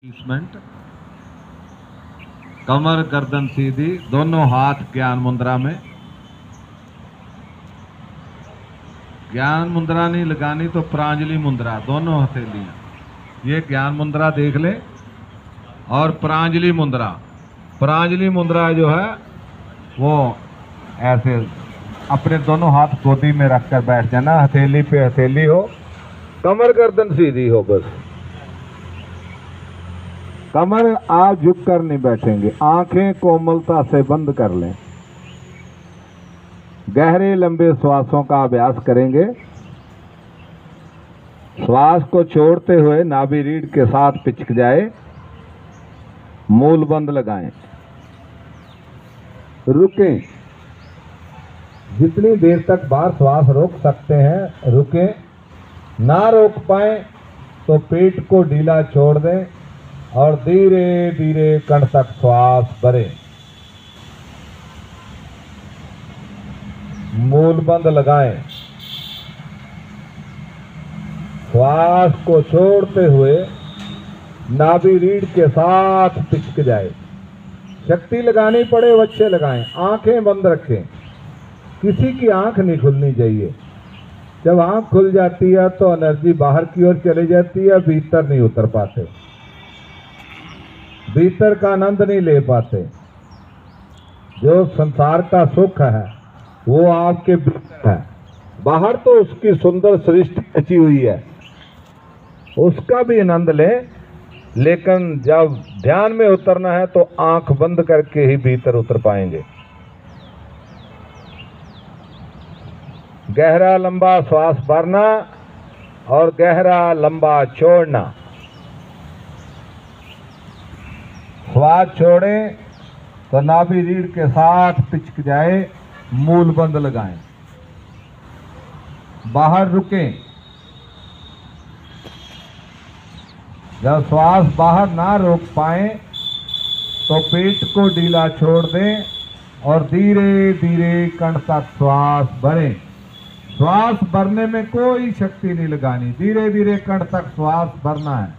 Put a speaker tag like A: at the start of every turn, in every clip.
A: Placement, कमर गर्दन सीधी, दोनों हाथ ज्ञान मुद्रा में। ज्ञान मुद्रा नहीं लगानी तो प्रांजलि मुद्रा, दोनों हथेलियां, ये ज्ञान मुद्रा देख ले। और प्रांजलि मुद्रा जो है वो ऐसे अपने दोनों हाथ गोदी में रखकर बैठ जाना, हथेली पे हथेली हो, कमर गर्दन सीधी हो। बस कमर आप झुक कर नहीं बैठेंगे, आंखें कोमलता से बंद कर लें। गहरे लंबे श्वासों का अभ्यास करेंगे। श्वास को छोड़ते हुए नाभि रीढ़ के साथ पिचक जाए, मूल बंद लगाएं, रुकें। जितनी देर तक बाहर श्वास रोक सकते हैं रुकें, ना रोक पाए तो पेट को ढीला छोड़ दें और धीरे धीरे कंठ तक श्वास भरें। मूल बंद लगाएं। श्वास को छोड़ते हुए नाभि रीढ़ के साथ पिचक जाए। शक्ति लगानी पड़े वच्चे लगाएं, आंखें बंद रखें। किसी की आंख नहीं खुलनी चाहिए। जब आंख खुल जाती है तो एनर्जी बाहर की ओर चली जाती है, भीतर नहीं उतर पाते, भीतर का आनंद नहीं ले पाते। जो संसार का सुख है वो आपके भीतर है, बाहर तो उसकी सुंदर सृष्टि रची हुई है, उसका भी आनंद लें। लेकिन जब ध्यान में उतरना है तो आंख बंद करके ही भीतर उतर पाएंगे। गहरा लंबा श्वास भरना और गहरा लंबा छोड़ना। श्वास छोड़ें तो नाभि रीढ़ के साथ पिचक जाए, मूल बंद लगाएं, बाहर रुकें। जब श्वास बाहर ना रोक पाए तो पेट को ढीला छोड़ दें और धीरे धीरे कंठ तक श्वास भरें। श्वास भरने में कोई शक्ति नहीं लगानी, धीरे धीरे कंठ तक श्वास भरना है।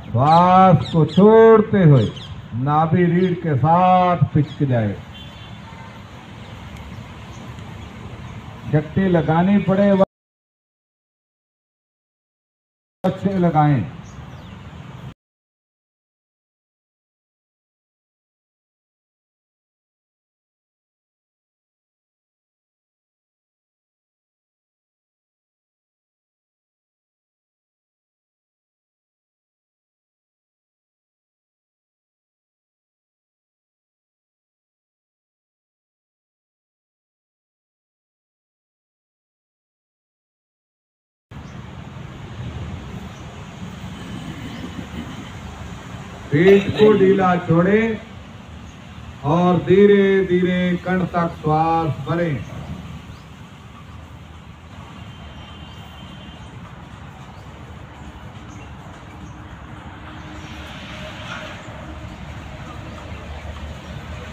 A: श्वास को छोड़ते हुए नाभि रीढ़ के साथ पिचक जाए। शक्ति लगानी पड़े अच्छे लगाएं। पेट को ढीला छोड़ें और धीरे धीरे कंठ तक श्वास भरें।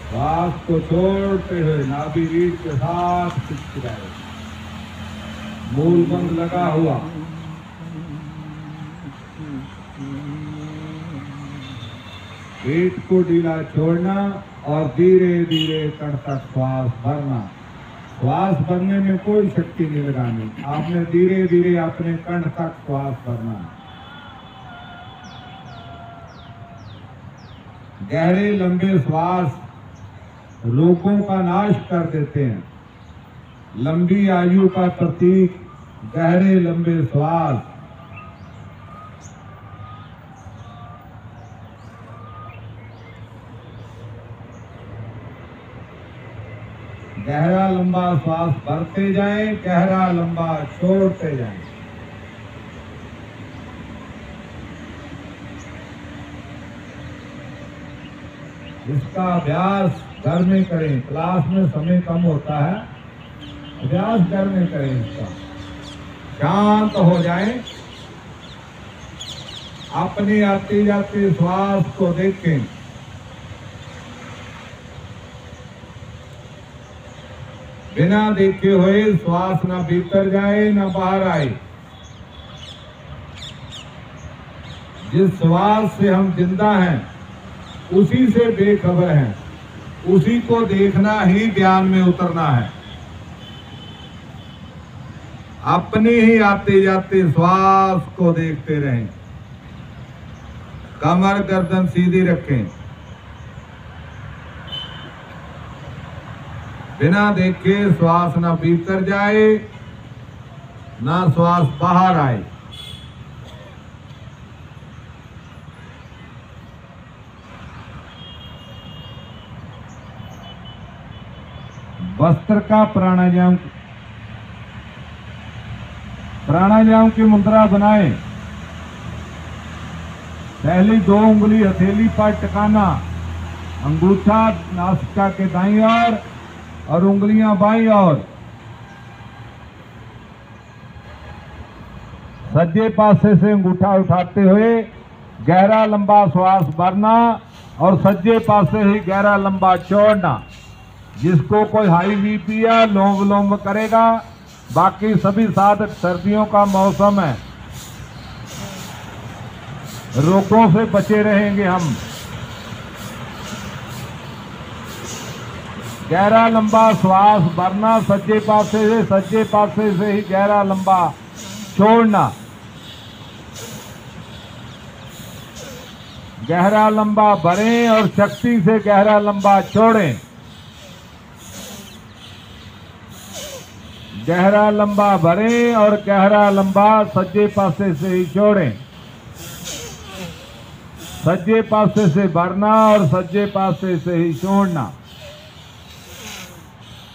A: श्वास को छोड़ते हुए नाभि रीढ़ के साथ पिचक जाए, मूल बंद लगा हुआ। पेट को ढीला छोड़ना और धीरे धीरे कंठ तक श्वास भरना। श्वास भरने में कोई शक्ति नहीं लगानी, आपने धीरे धीरे अपने कंठ तक श्वास भरना। गहरे लंबे श्वास रोगों का नाश कर देते हैं। लंबी आयु का प्रतीक गहरे लंबे श्वास। गहरा लंबा श्वास भरते जाएं, गहरा लंबा छोड़ते जाएं। इसका अभ्यास घर में करें, क्लास में समय कम होता है, अभ्यास घर में करें इसका। शांत हो जाएं, अपनी आती जाती श्वास को देखें। बिना देखे हुए श्वास ना भीतर जाए ना बाहर आए। जिस श्वास से हम जिंदा हैं उसी से बेखबर हैं, उसी को देखना ही ज्ञान में उतरना है। अपने ही आते जाते श्वास को देखते रहें, कमर गर्दन सीधी रखें, बिना देखे श्वास ना भीतर जाए ना श्वास बाहर आए। वस्त्र का प्राणायाम की मुद्रा बनाएं। पहली 2 उंगली हथेली पर टिकाना, अंगूठा नासिका के दाईं ओर और उंगलियां बाईं ओर। सज्जे पासे से अंगूठा उठाते हुए गहरा लंबा श्वास भरना और सज्जे पासे ही गहरा लंबा छोड़ना। जिसको कोई हाई बीपी या लोम विलोम करेगा, बाकी सभी साधक, सर्दियों का मौसम है, रोगों से बचे रहेंगे हम। गहरा लंबा श्वास भरना, सज्जे पासे से ही गहरा लंबा छोड़ना। गहरा लंबा भरें और शक्ति से गहरा लंबा छोड़ें। गहरा लंबा भरें और गहरा लंबा सज्जे पासे से ही छोड़ें। सज्जे पासे से भरना और सज्जे पासे से ही छोड़ना।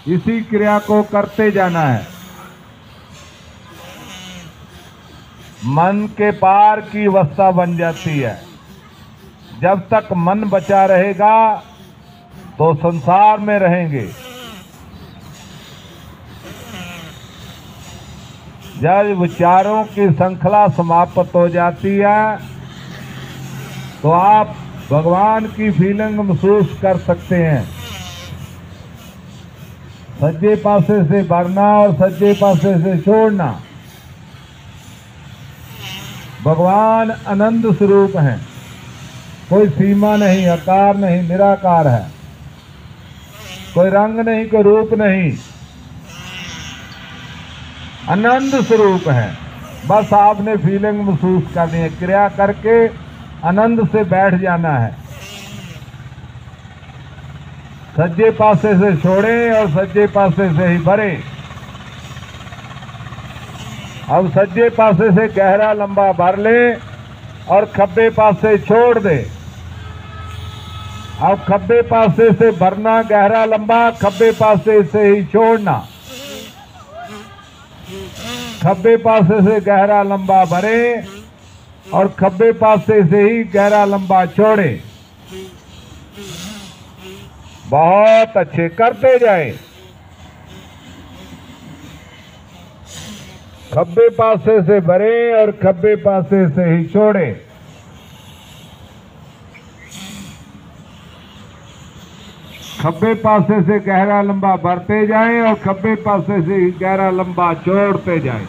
A: इसी क्रिया को करते जाना है। मन के पार की अवस्था बन जाती है। जब तक मन बचा रहेगा तो संसार में रहेंगे। जब विचारों की श्रृंखला समाप्त हो जाती है तो आप भगवान की फीलिंग महसूस कर सकते हैं। सज्जे पासे से भरना और सज्जे पासे से छोड़ना। भगवान आनंद स्वरूप हैं, कोई सीमा नहीं, आकार नहीं, निराकार है। कोई रंग नहीं, कोई रूप नहीं, आनंद स्वरूप है। बस आपने फीलिंग महसूस करनी है, क्रिया करके आनंद से बैठ जाना है। सज्जे पासे से छोड़ें और सज्जे पासे से ही भरें। अब सज्जे पासे से गहरा लंबा भर लें और खब्बे पासे छोड़ दें। अब खब्बे पासे से भरना गहरा लंबा, खब्बे पासे से ही छोड़ना। खब्बे पासे से गहरा लंबा भरें और खब्बे पासे से ही गहरा लंबा छोड़ें। बहुत अच्छे, करते जाएं। खब्बे पासे से भरें और खब्बे पासे से ही छोड़ें। खब्बे पासे से गहरा लंबा भरते जाएं और खब्बे पासे से ही गहरा लंबा छोड़ते जाएं।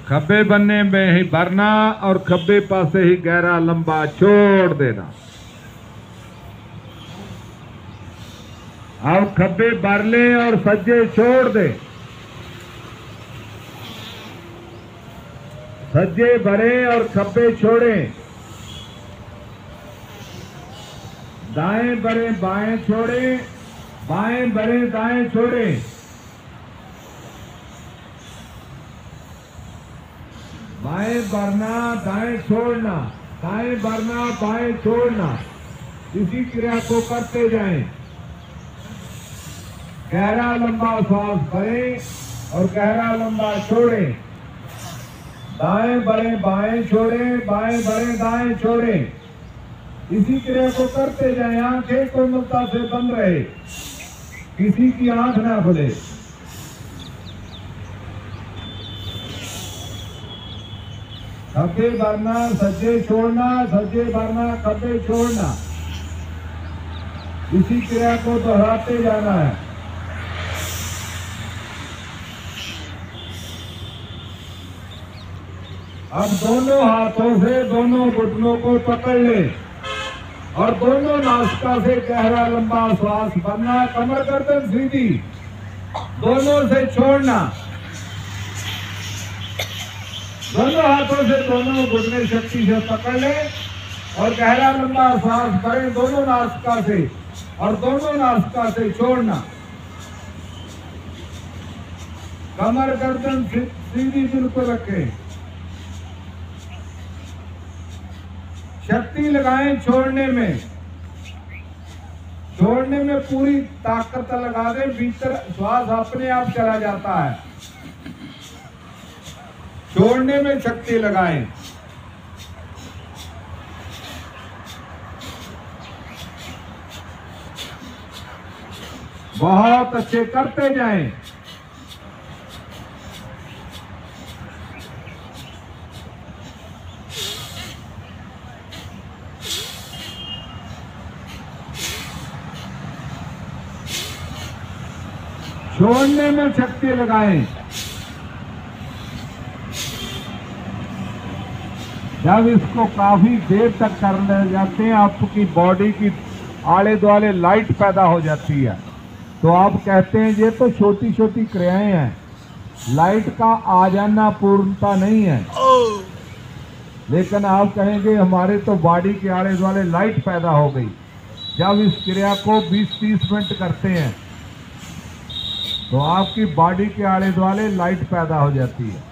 A: खब्बे बनने में ही भरना और खब्बे पासे ही गहरा लंबा छोड़ देना। अब खब्बे भर लें और सज्जे छोड़ दें। सज्जे भरें और खब्बे छोड़ें। दाएं भरें, बाएं छोड़ें, बाएं भरें, दाएं छोड़ें। बाएं भरना, दाएं छोड़ना, दाएं भरना, बाएं छोड़ना। इसी क्रिया को करते जाएं। गहरा लंबा श्वास भरें और गहरा लंबा छोड़ें। दाएं भरें, बाएं छोड़ें, बाएं भरें, दाएं छोड़ें। इसी क्रिया को करते जाएं। आंखें कोमलता से बंद रहे, किसी की आंख ना खुले। खब्बे भरना, सज्जे छोड़ना, सज्जे भरना, खब्बे छोड़ना। इसी क्रिया को दोहराते जाना है। अब दोनों हाथों से दोनों घुटनों को पकड़ ले और दोनों नासिका से गहरा लंबा श्वास भरना। कमर गर्दन सीधी, दोनों से छोड़ना। दोनों हाथों से दोनों घुटने शक्ति से पकड़ ले और गहरा लंबा श्वास भरें दोनों नासिका से और दोनों नासिका से छोड़ना। कमर गर्दन सीधी बिल्कुल रखें। शक्ति लगाएं छोड़ने में। छोड़ने में पूरी ताकत लगा दें, भीतर श्वास अपने आप चला जाता है। छोड़ने में शक्ति लगाएं। बहुत अच्छे, करते जाएं। छोड़ने में शक्ति लगाएं। जब इसको काफी देर तक कर ले जाते हैं, आपकी बॉडी की आले दुआले लाइट पैदा हो जाती है। तो आप कहते हैं ये तो छोटी छोटी क्रियाएं हैं, लाइट का आ जाना पूर्णता नहीं है। लेकिन आप कहेंगे हमारे तो बॉडी के आले दुआले लाइट पैदा हो गई। जब इस क्रिया को 20-30 मिनट करते हैं तो आपकी बॉडी के आले दुआले लाइट पैदा हो जाती है।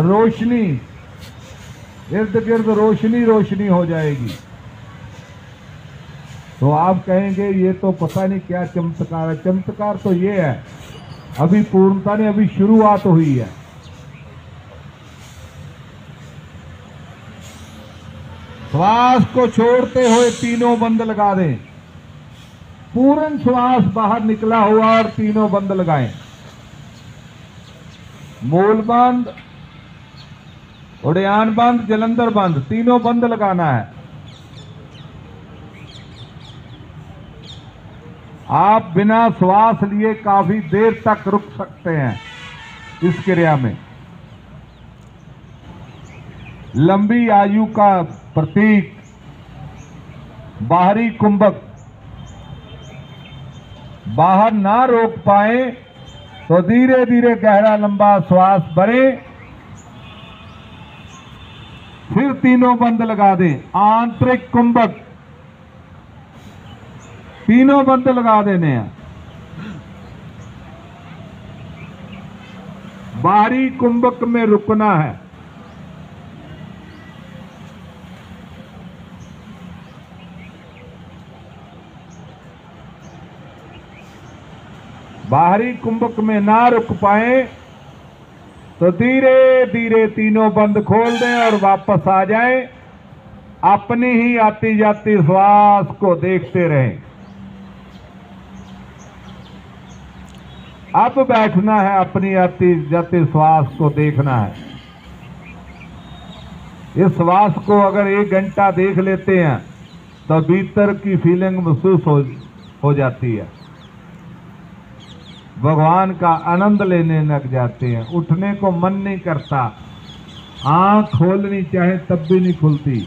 A: रोशनी, इर्द गिर्द रोशनी रोशनी हो जाएगी। तो आप कहेंगे ये तो पता नहीं क्या चमत्कार है। चमत्कार तो ये है, अभी पूर्णता नहीं, अभी शुरुआत हुई है। श्वास को छोड़ते हुए तीनों बंद लगा दें। पूर्ण श्वास बाहर निकला हुआ और तीनों बंद लगाएं। मूल बंद, उड़ियान बंद, जलंधर बंद, तीनों बंद लगाना है। आप बिना श्वास लिए काफी देर तक रुक सकते हैं इस क्रिया में। लंबी आयु का प्रतीक बाहरी कुंभक। बाहर ना रोक पाए तो धीरे धीरे गहरा लंबा श्वास भरें, फिर तीनों बंद लगा दें। आंतरिक कुंभक, तीनों बंद लगा देने हैं। बाहरी कुंभक में रुकना है। बाहरी कुंभक में ना रुक पाए तो धीरे धीरे तीनों बंद खोल दें और वापस आ जाएं। अपनी ही आती जाती श्वास को देखते रहें। अब बैठना है, अपनी आती जाती श्वास को देखना है। इस श्वास को अगर 1 घंटा देख लेते हैं तो भीतर की फीलिंग महसूस हो जाती है। भगवान का आनंद लेने लग जाते हैं। उठने को मन नहीं करता, आंख खोलनी चाहे तब भी नहीं खुलती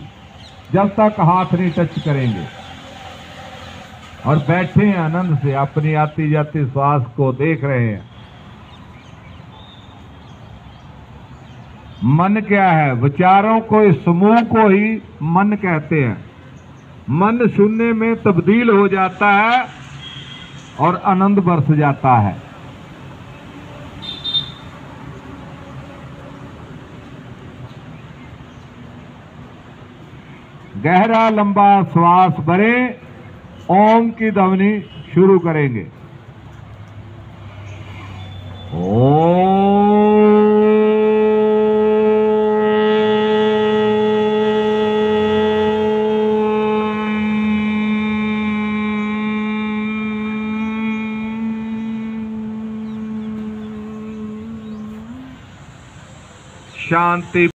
A: जब तक हाथ नहीं टच करेंगे। और बैठे हैं आनंद से, अपनी आती जाती श्वास को देख रहे हैं। मन क्या है? विचारों को, इस समूह को ही मन कहते हैं। मन शून्य में तब्दील हो जाता है और आनंद बरस जाता है। गहरा लंबा श्वास भरें, ओम की ध्वनि शुरू करेंगे। ओम। शांति।